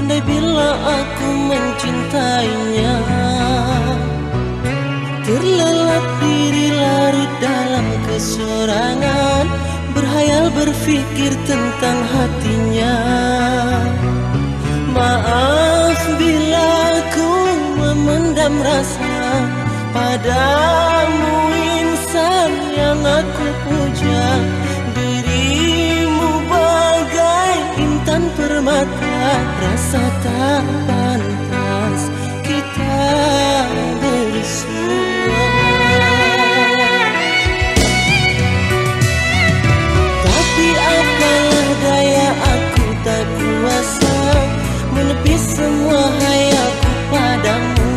Andai bila aku mencintainya, terlelap diri larut dalam kesorangan, berhayal berfikir tentang hatinya. Maaf bila ku memendam rasa padamu, insan yang aku puja. Dirimu bagai intan permata, rasa tak pantas kita bersua. Tapi apalah daya, aku tak kuasa menepis semua hayaku padamu.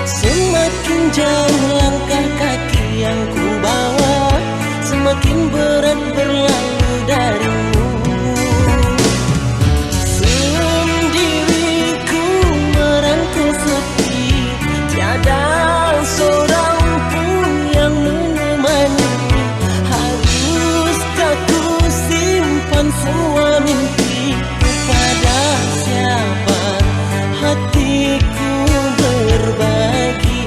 Semakin jauh langkah kaki yang ku bawa, semakin berat berlalu darimu. Sendiriku merangkul sepi, tiada seorang pun yang menemani. Haruskah ku simpan semua mimpi, kepada siapa hatiku berbagi?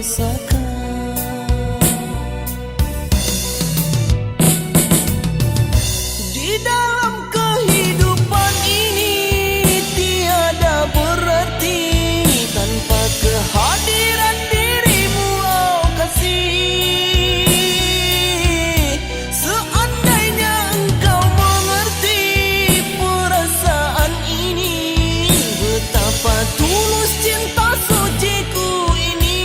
rasakan. Di dalam kehidupan ini tiada berarti tanpa kehadiran dirimu, oh kasih. Seandainya engkau mengerti perasaan ini, betapa tulus cinta suciku ini.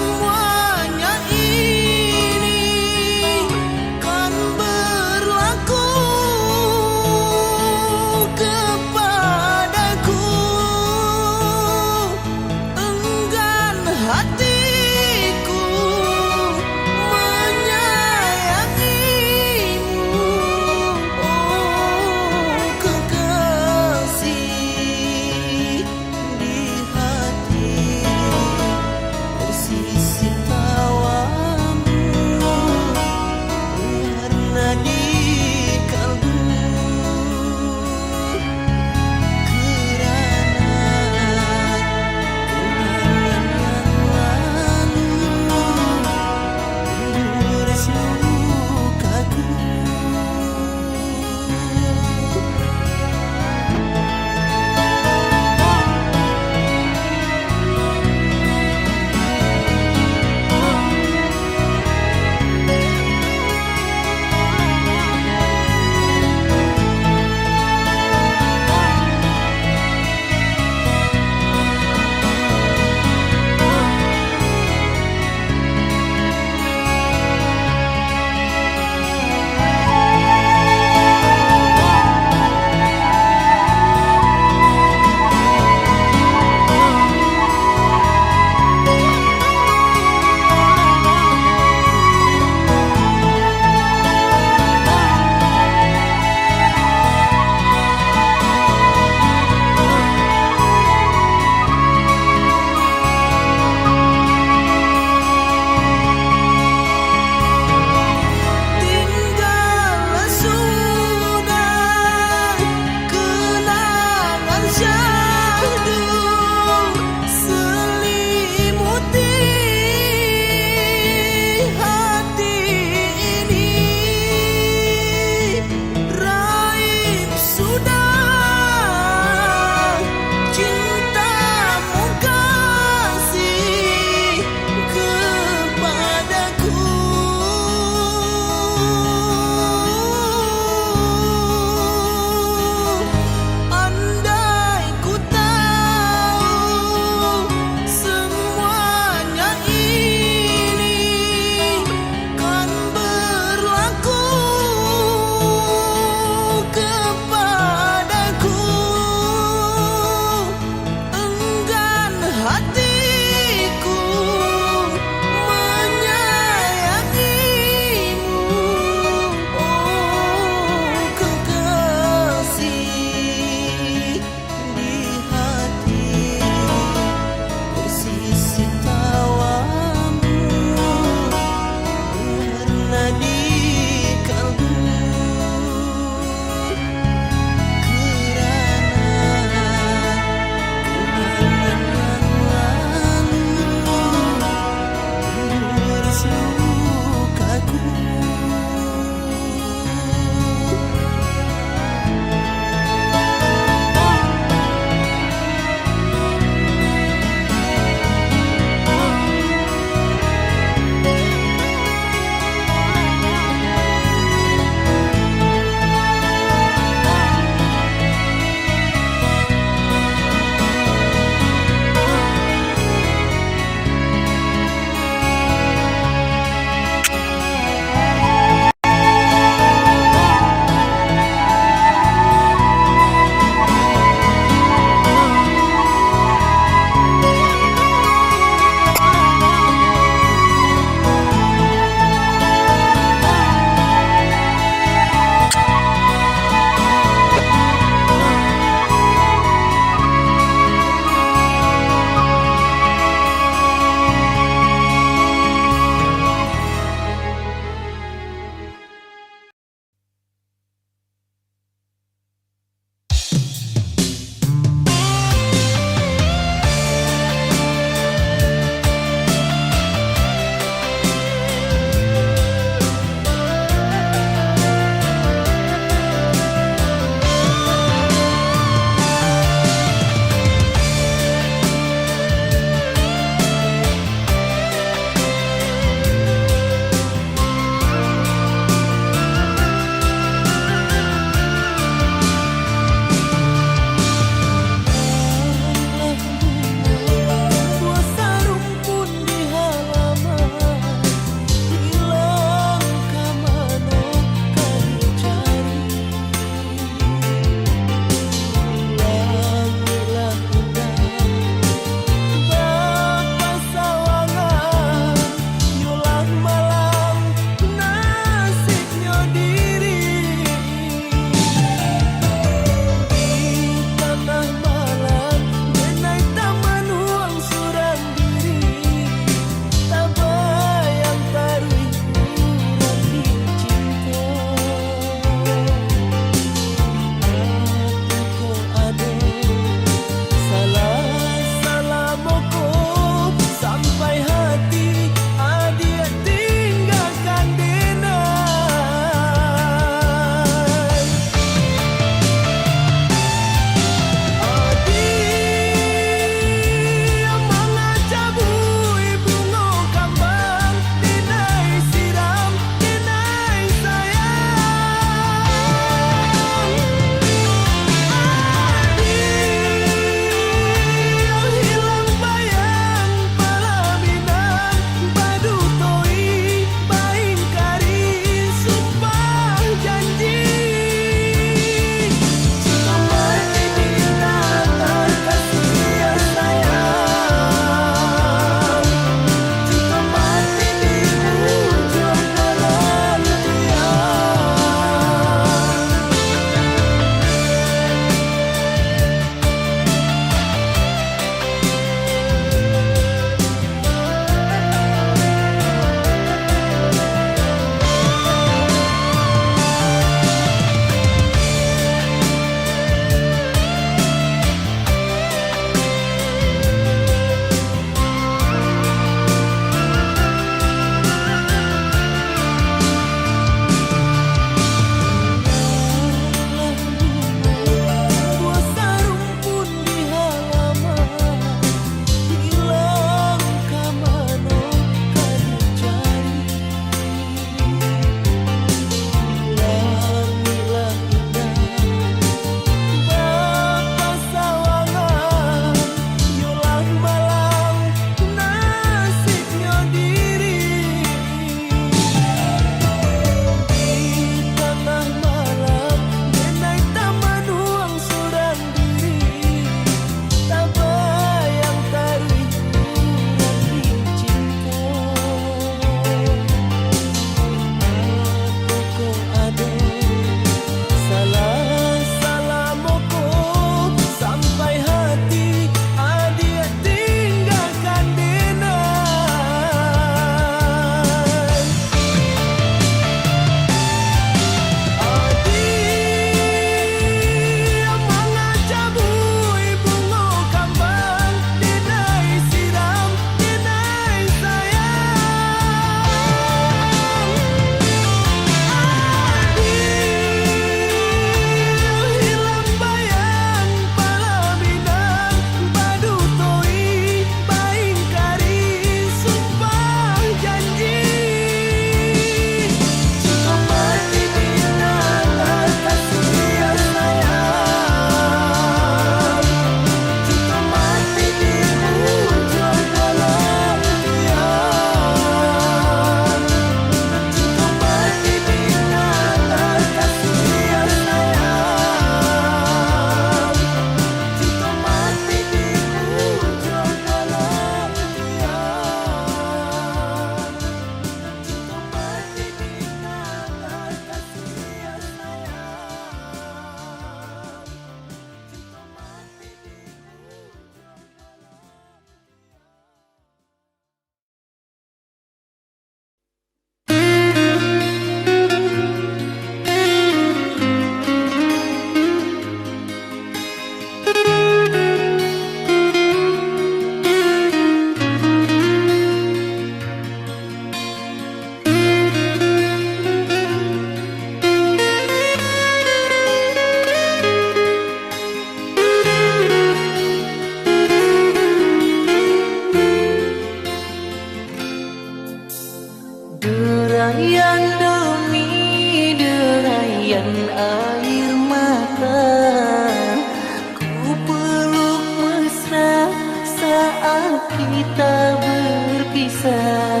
kita berpisah,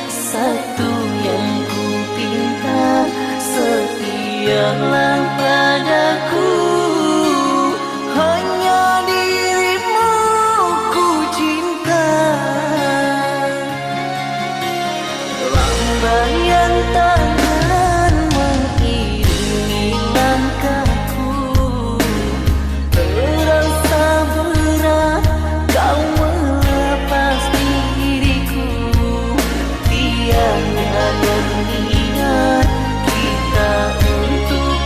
satu yang ku pinta, setialah padaku. Hanya dirimu ku cinta. Lambaian tangan mengiringi langkahku, terasa berat kau melepas diriku. Tiada berniat kita untuk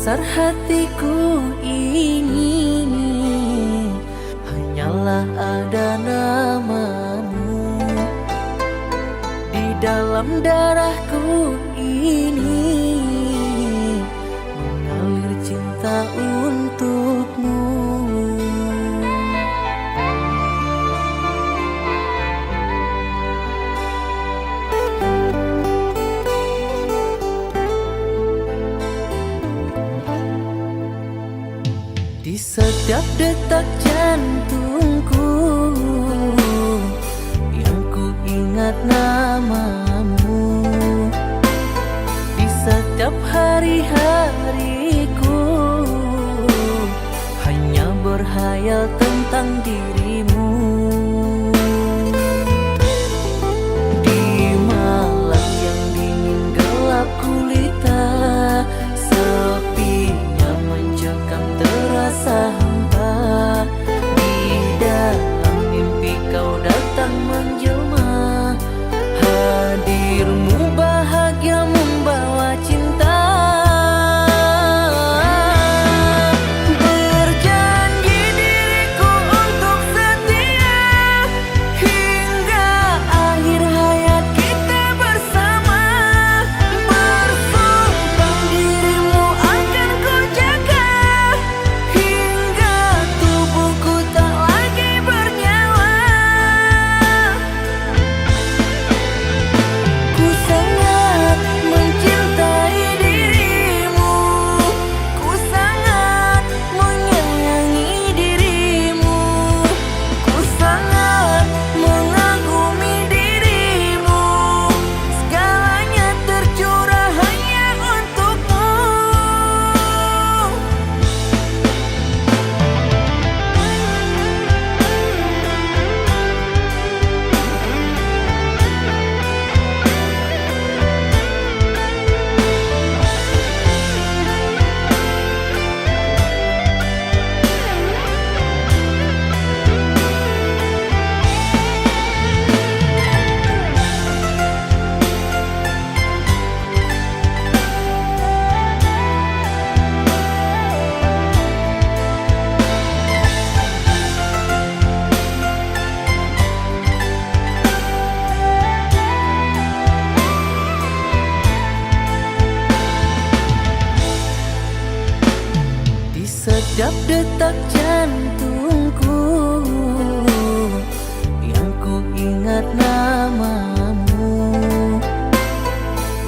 Dasar hatiku ini hanyalah ada namamu. Di dalam darahku ini mengalir cinta untukmu. Di setiap detak jantungku yang ku ingat namamu. Di setiap hari-hariku hanya berhayal tentang dirimu. Di malam yang dingin gelap gulita, sepinya mencekam terasa hampa. Di dalam mimpi kau datang menjelma, hadirmu bahagia membawa cinta. Berjanji diriku untuk setia hingga akhir hayat kita bersama. Bersumpah dirimu akan ku jaga hingga tubuhku tak lagi bernyawa. Ku sangat mencintai dirimu, ku sangat menyayangi dirimu, ku sangat mengagumi dirimu. Segalanya tercurah hanya untukmu. Di setiap detak jantungku yang ku ingat namamu.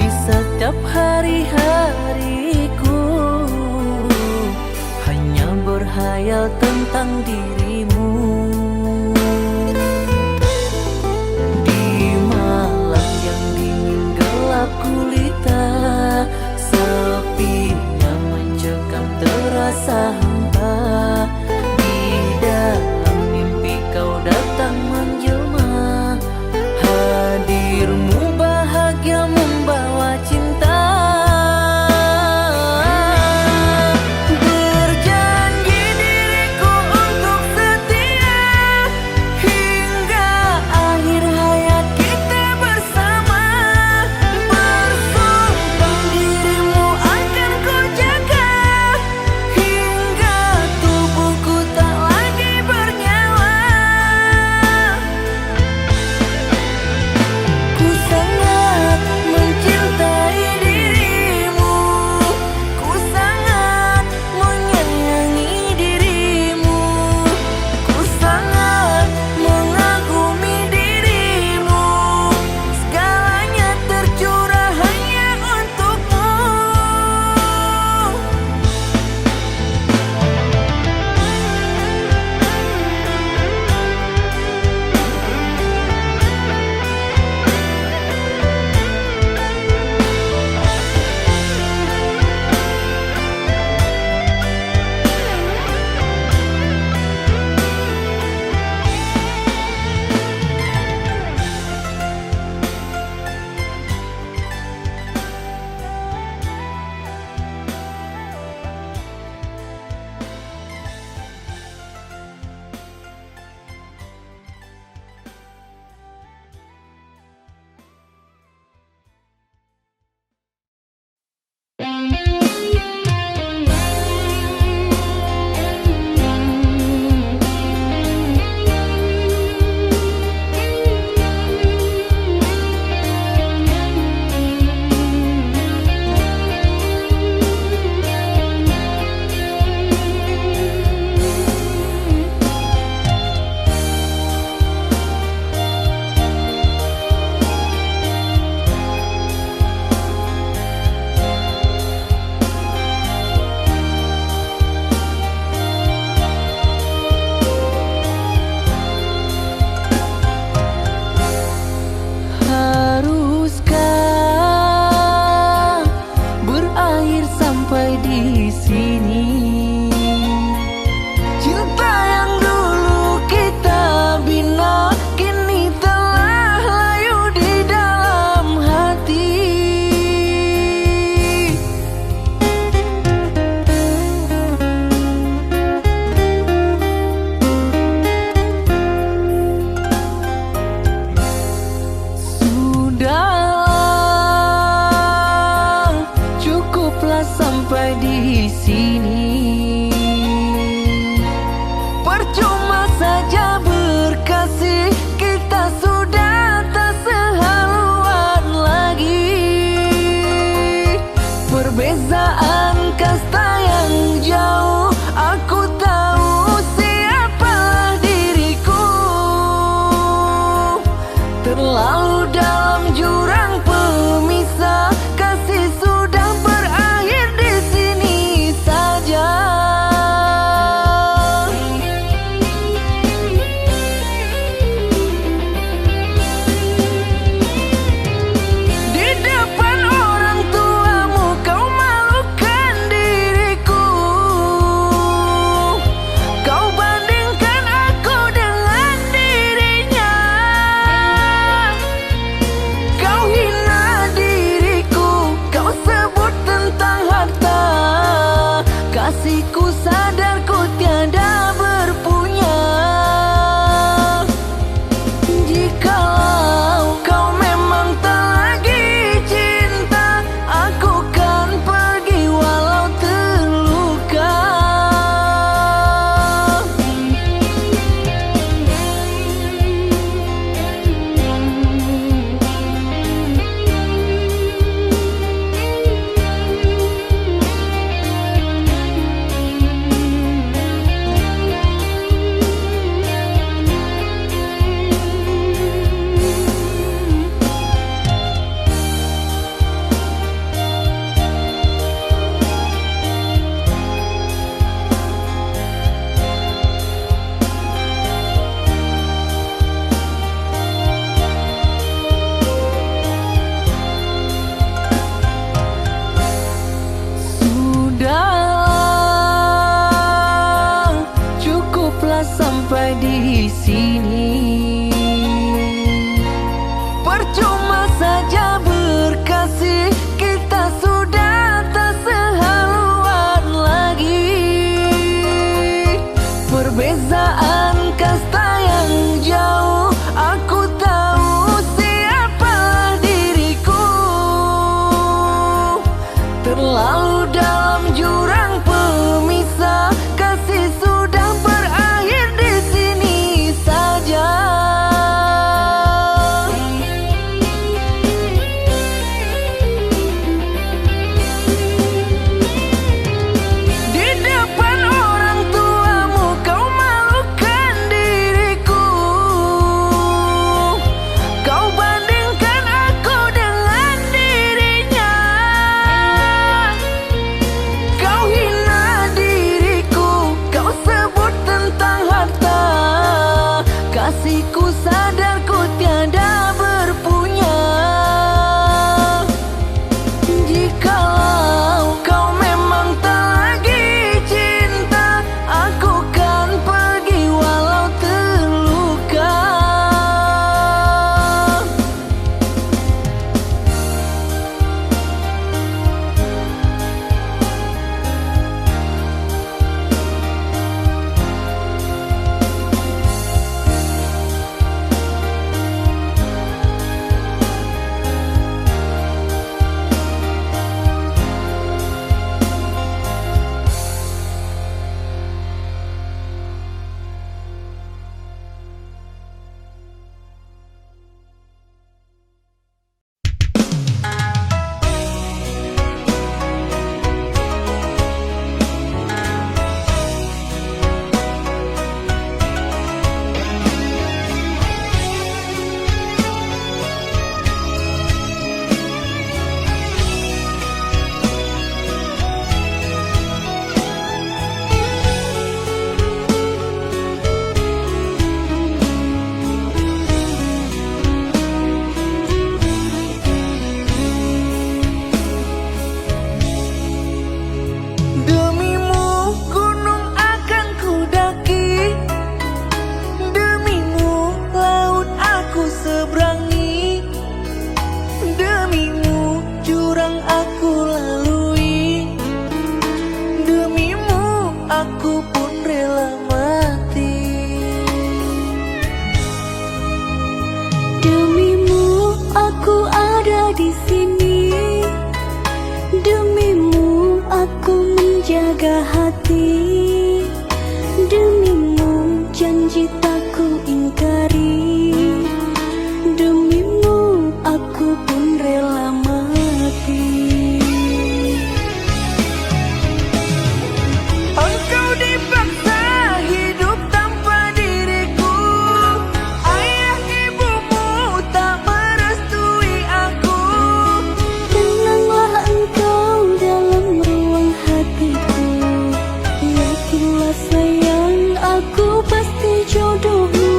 Di setiap hari-hariku hanya berhayal tentang dirimu. Di malam yang dingin gelap gulita, sepinya mencekam terasa hampa. Di dalam mimpi kau datang menjelma, hadirmu bahagia membawa cinta. Berjanji diriku untuk setia hingga akhir hayat kita bersama. Bersumpah dirimu akan ku jaga hingga sampai di sini. Percuma saja berkasih, kita sudah tak sehaluan lagi. Perbezaan kasta yang jauh, aku tahu siapa diriku. Terlalu dalam jurang pemisah, kasih sudah berakhir di sini saja. Di depan orang tuamu kau malukan diriku. Kau bandingkan aku dengan dirinya. Kau hina diriku, kau sebut tentang harta. Kasihku sadar ku tiada berpunya. Jikalau kau memang tak lagi cinta, aku kan pergi walau terluka. Demimu gunung akan kudaki, demimu laut aku seberangi, demimu jurang aku lalui, demimu aku pun rela mati. Demimu aku ada di sini, demimu aku menjaga hati, demimu janji tak ku ingkari, demimu aku pun rela mati. Engkau dipaksa hidup tanpa diriku, ayah ibumu tak merestui aku. Tenanglah engkau dalam ruang hatiku, yakinlah sayang aku pasti jodohmu.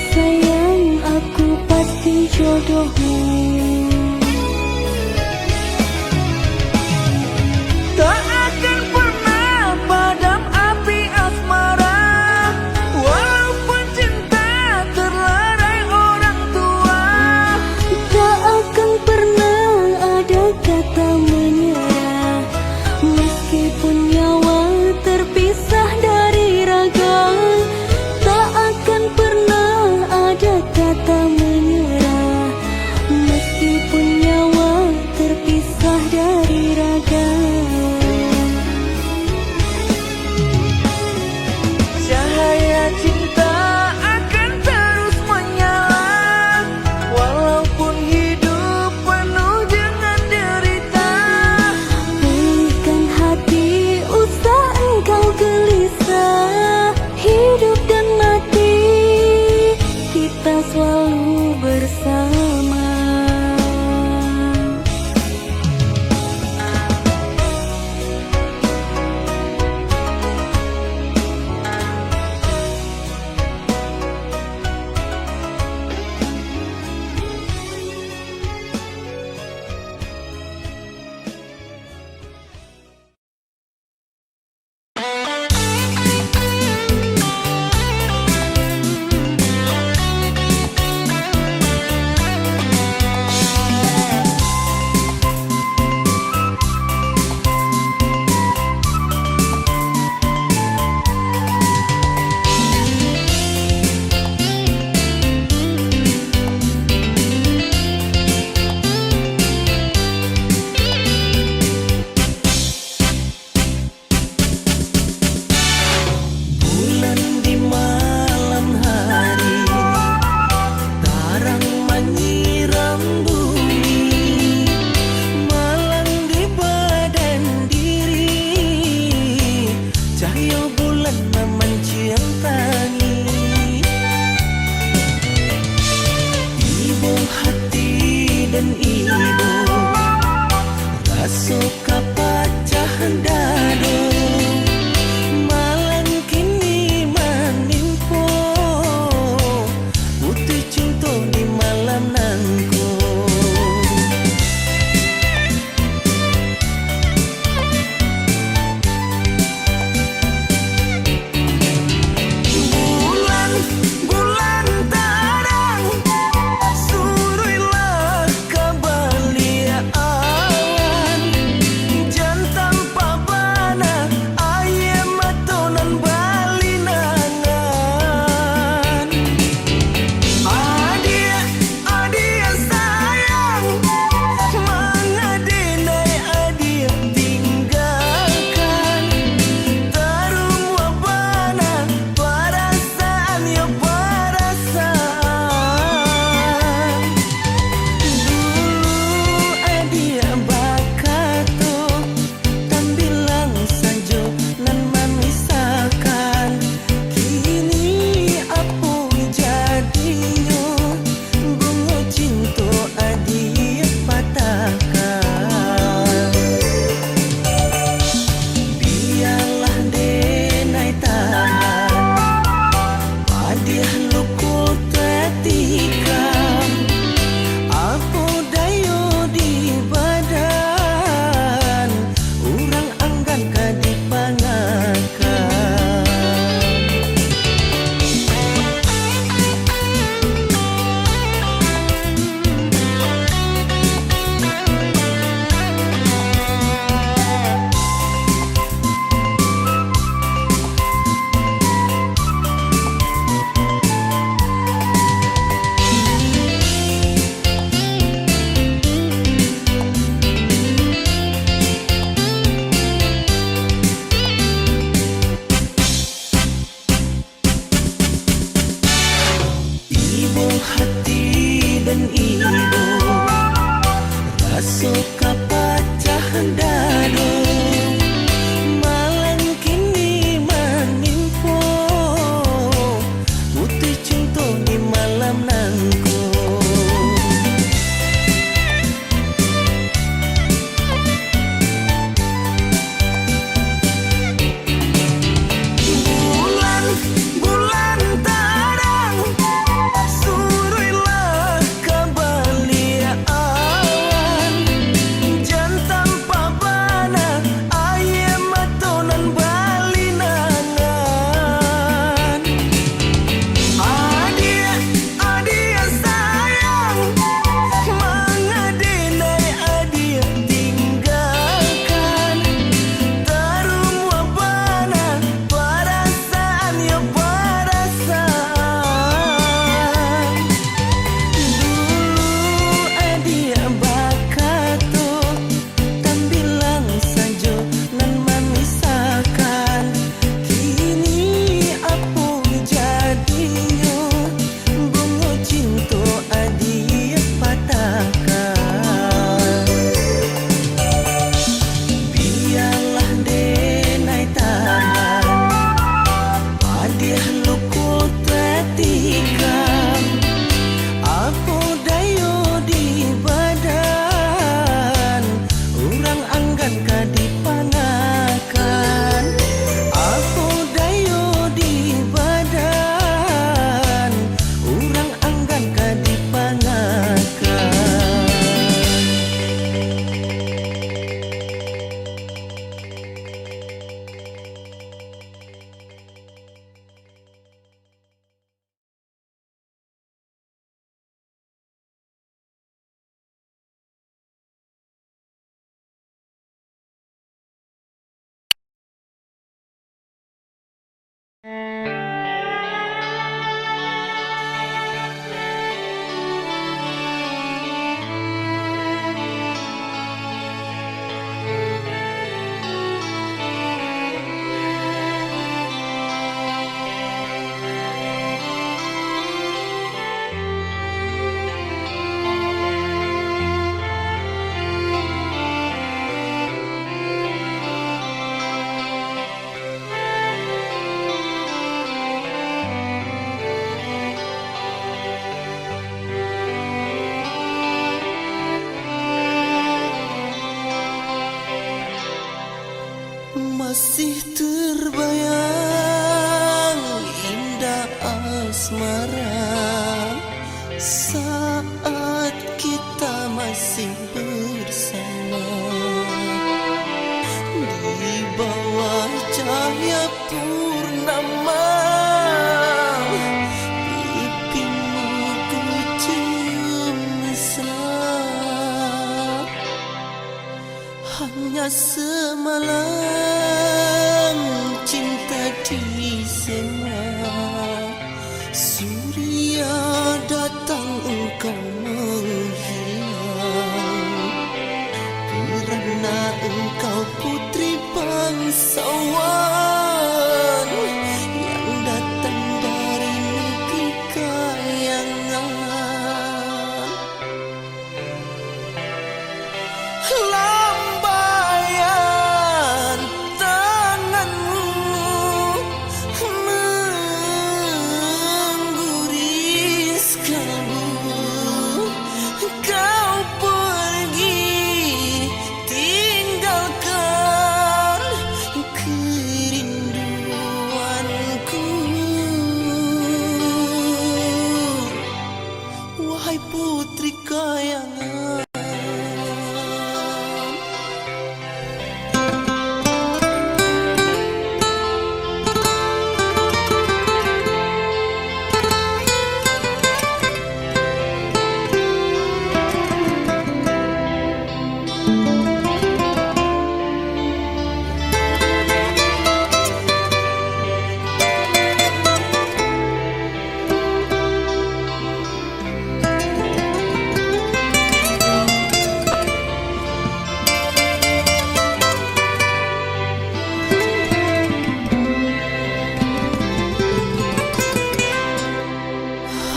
sayang, aku pasti jodohmu. Tak akan pernah padam api asmara, walaupun cinta terlarai orang tua. Tak akan pernah ada kata menyerah, meskipun nyawa terpisah dari raga. Tak akan pernah ada kata menyerah, meskipun nyawa terpisah dari raga. Cahaya cinta akan terus menyala, walaupun hidup penuh dengan derita. Pulihkan hati, usah engkau gelisah. Hidup dan mati, kita selalu bersama. Bulan di malam hari, tarang menyiram bumi, malam di badan diri, cahaya bulan memancing tangis. Ibu hati dan ibu, rasa kapacahan dado. Malam kini menimpo, putih cinta di malam nangko. Bulan, bulan tarang, suruhlah kembali awan. Jantan pabana, ayam matonan balinangan. Adia, adia sayang, mengadinai adia tinggalkan. Tarum wabana, perasaan ya perasaan. Dulu adia bakato, tan bilang saja nan memisahkan. Kini apa jadinya, bunga cinta adia patahkan. Biarlah denai tahan, padiah luku tetikam. Apa dayo di badan, urang anggan kadipangakan. Ibu hati dan ibu, rasa kapacahan dado. Malam kini menimpo, putih cinta di malam nangko. Bulan, bulan tarang, Masih terbayang indah asmara saat kita masih bersama di bawah cahaya purnama. Pipimu ku cium mesra, hanya semalam cinta di sema. Surya datang engkau menghilang, kerana engkau putri bangsawan yang datang dari negeri kayangan. Lambaian tanganmu mengguris kalbu, kau pergi tinggalkan kerinduanku. Wahai putri kayangan,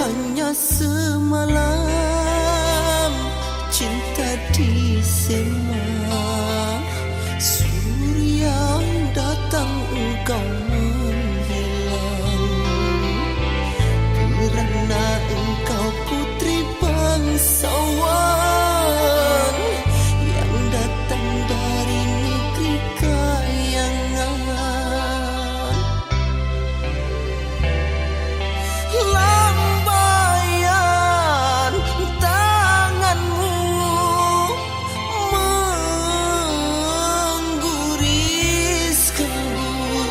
hanya semalam cinta di sema. Surya datang engkau menghilang, kerana engkau putri bangsawan yang datang dari negeri kayangan. Lambaian tanganmu mengguris kalbu,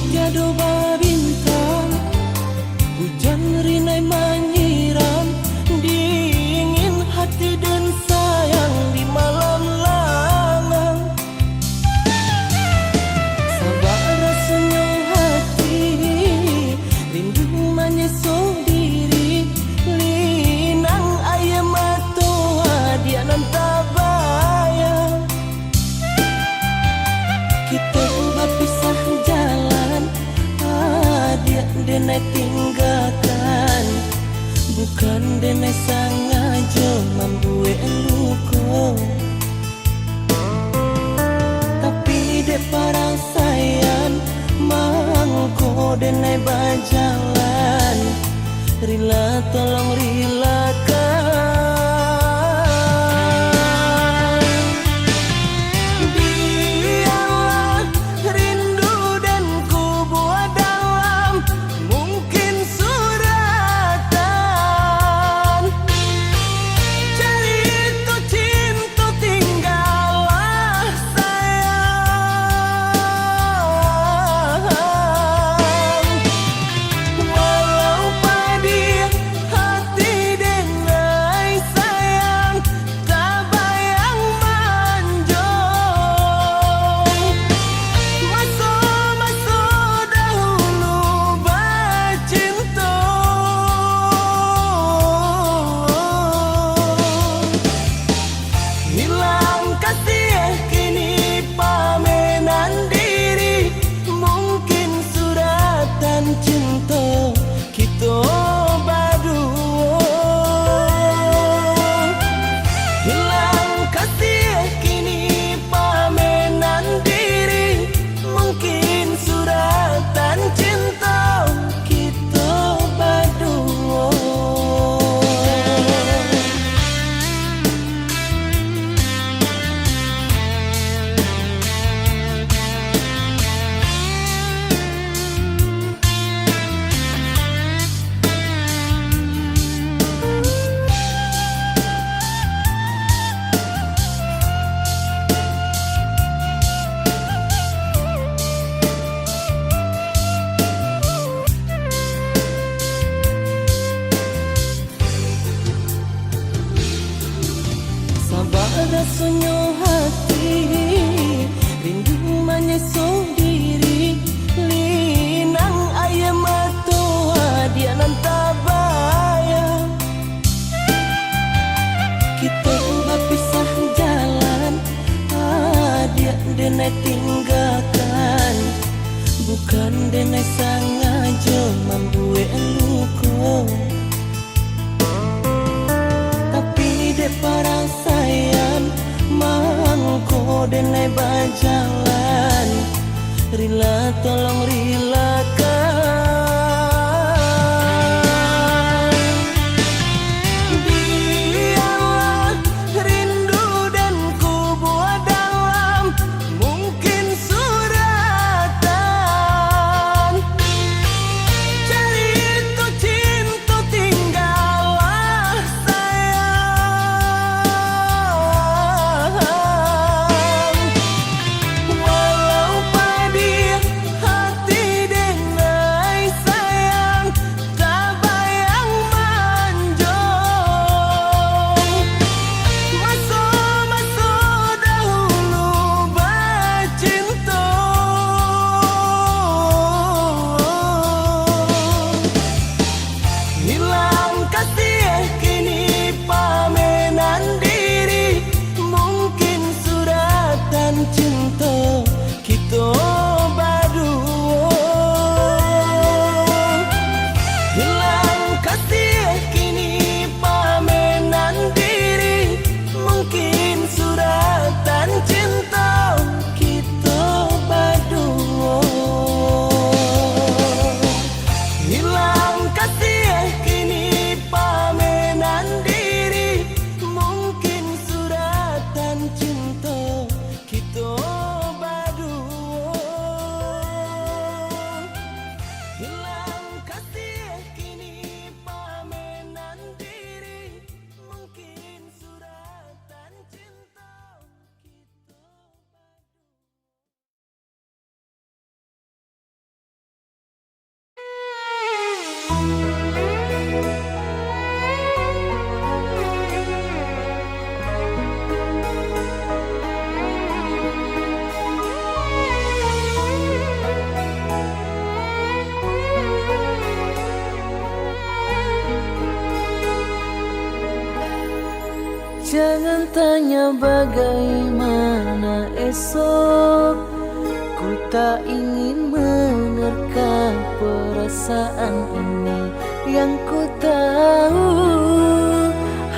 tiada bintang, hujan rinai menyiram, dingin hati dan sayang di malam langang. Sabar rasanya hati, rindu menyesal diri, linang ayam matoa dia nan tabayang. Kita berpisah jalan, dia denai tinggalkan, bukan denai sengaja membuat luka. Tapi dek parang sayang, mangko denai berjalan, rila tolong rilakan. Biarlah rindu dan ku buat dalam mungkin suratan, cerita cinta tinggallah sayang. Walau pedih hati denai sayang, tak bayang manjung. Masa-masa dahulu bercinta, hilang kasih kini pamenan diri, mungkin suratan cinta kita berdua. Hilang kasih kini pamenan diri, mungkin suratan cinta kita berdua. Sabar rasanya hati, rindu menyesal diri, linang ayam matoa dia nan tabayang. Kita berpisah jalan, dia denai tinggalkan, bukan denai sengaja membuat luka. Tapi dek parang sayang, mangko denai berjalan, rila tolong rilakan. Biarlah rindu dan ku buat dalam mungkin suratan, cerita cinta tinggallah sayang. Walau pedih hati denai Jangan tanya bagaimana esok, ku tak ingin menerka perasaan ini. Yang ku tahu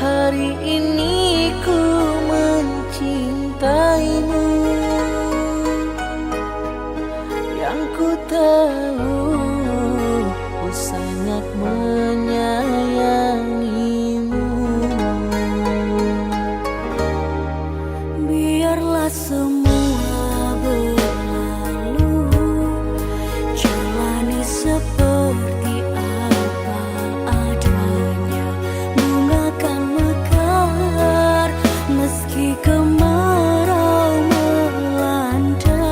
hari ini ku mencintaimu. Yang ku tahu ku sangat menyayangimu. Biarlah semua berlalu, jalani seperti apa adanya. Bunga kan mekar meski kemarau melanda.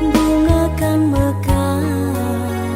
Bunga kan mekar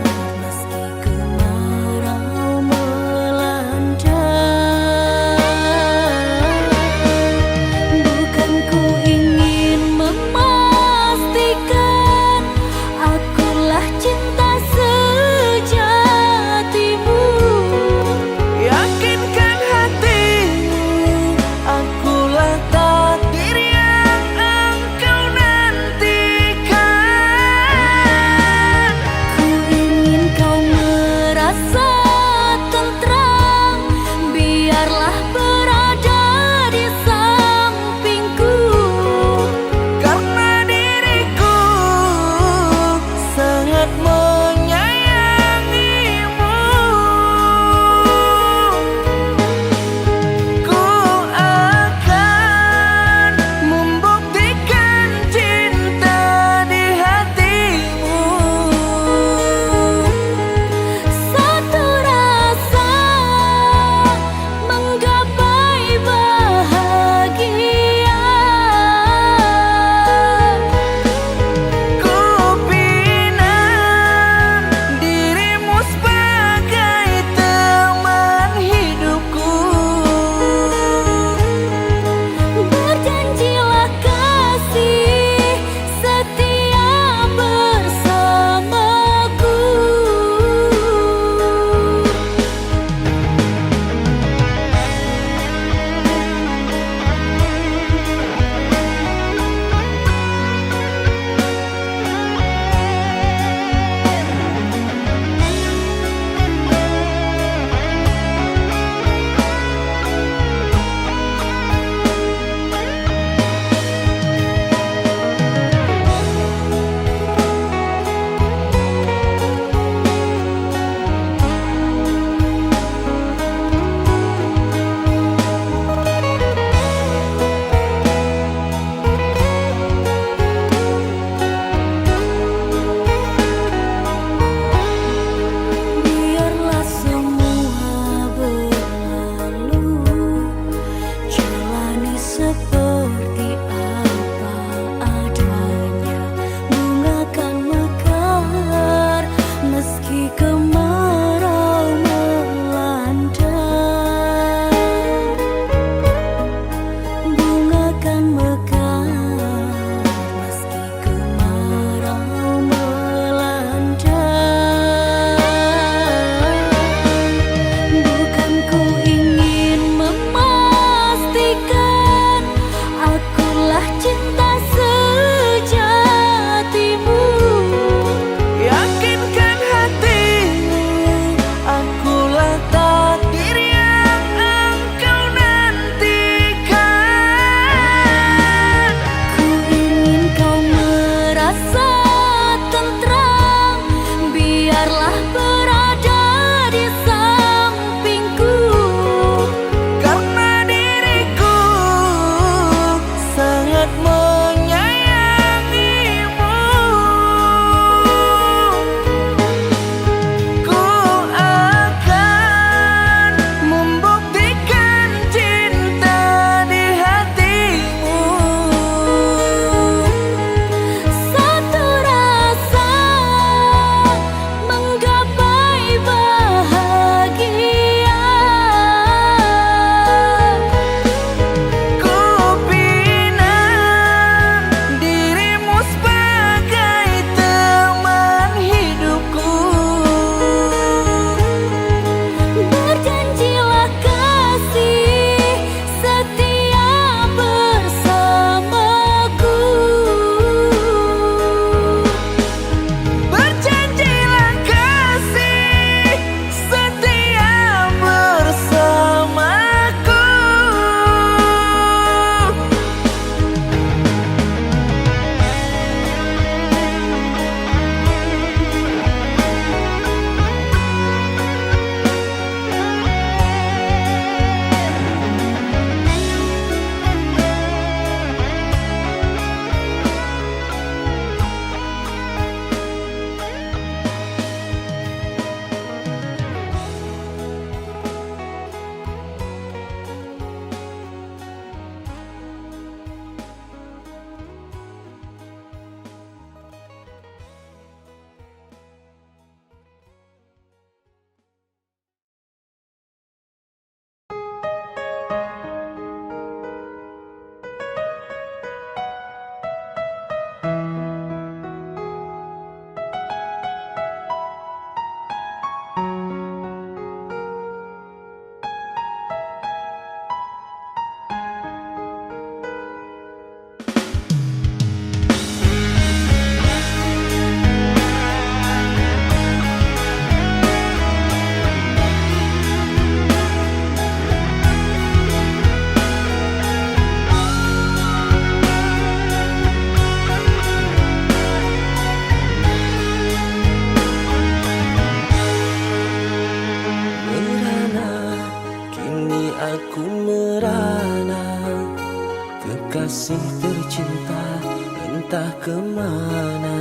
kemana.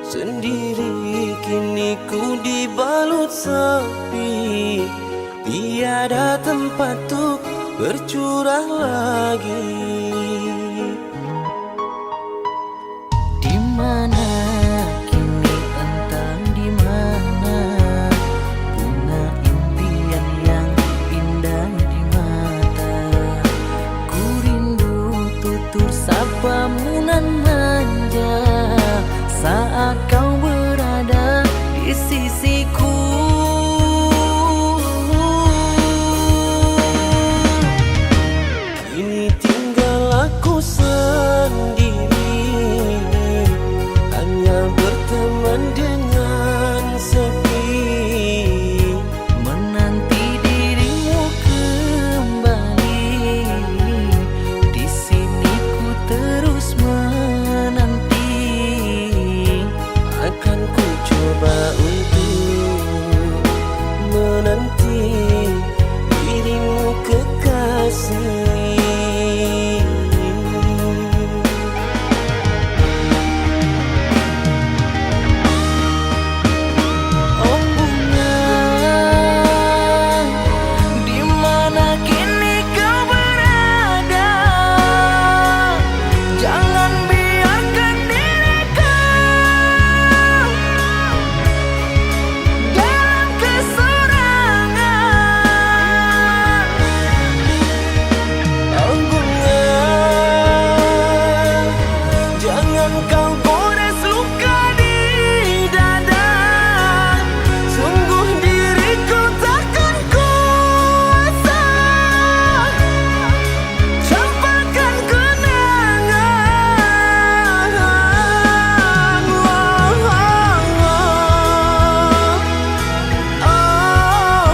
Sendiri kini ku dibalut sepi, tiada tempat untuk bercurah lagi. Di mana kini entah di mana, bunga impian yang indah di mata. Ku rindu tutur sapamu nan manja saat kau berada di sisiku. Kini tinggal aku sendiri, hanya berteman dengan sepi, menanti dirimu kembali. Di sini ku terus menanti, akan ku coba untuk menanti dirimu kekasih. Oh bunga, di mana kini kau berada? Jangan biarkan diriku dalam keserangan. Oh bunga, jangan kau gores luka di dada. Sungguh diriku takkan kuasa campakkan kenangan. Oh bungaku, oh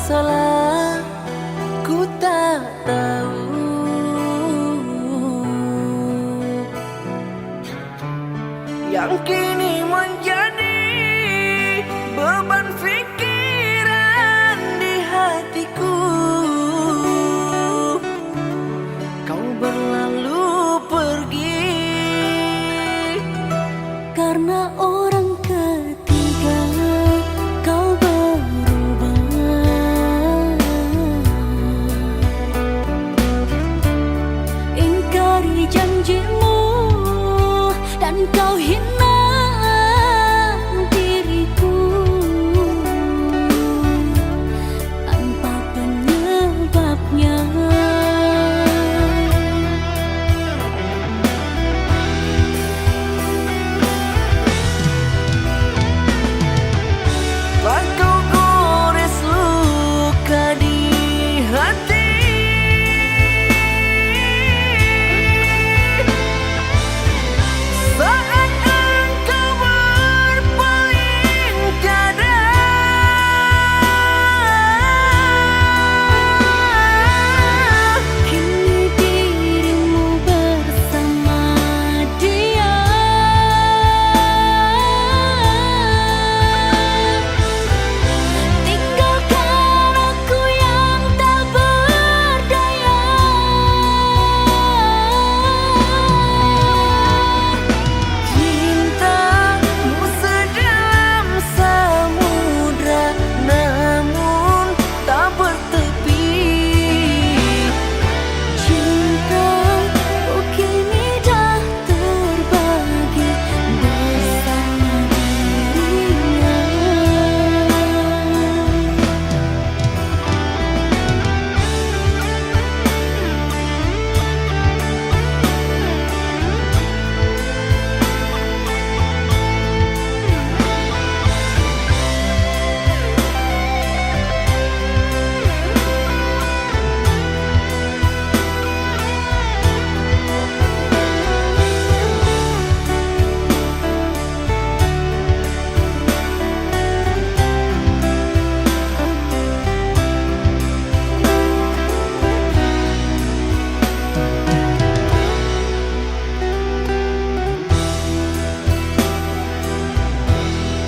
salah, ku tak tahu. Yang kini menjadi beban pikiran di hatiku, kau berlalu pergi Karena orang ketiga kau berubah. Ingkari janjimu dan kau hina diriku tanpa penyebabnya. Telah kau gores luka di hati, saat engkau berpaling tiada. Kini dirimu bersama dia. Tinggalkan aku yang tak berdaya. Cintamu sedalam samudra, namun tak bertepi. Cintaku kini dah terbagi bersama dirinya.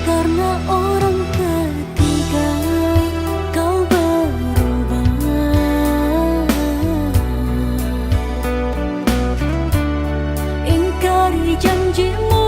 Karena orang ketiga kau berubah. Ingkari janjimu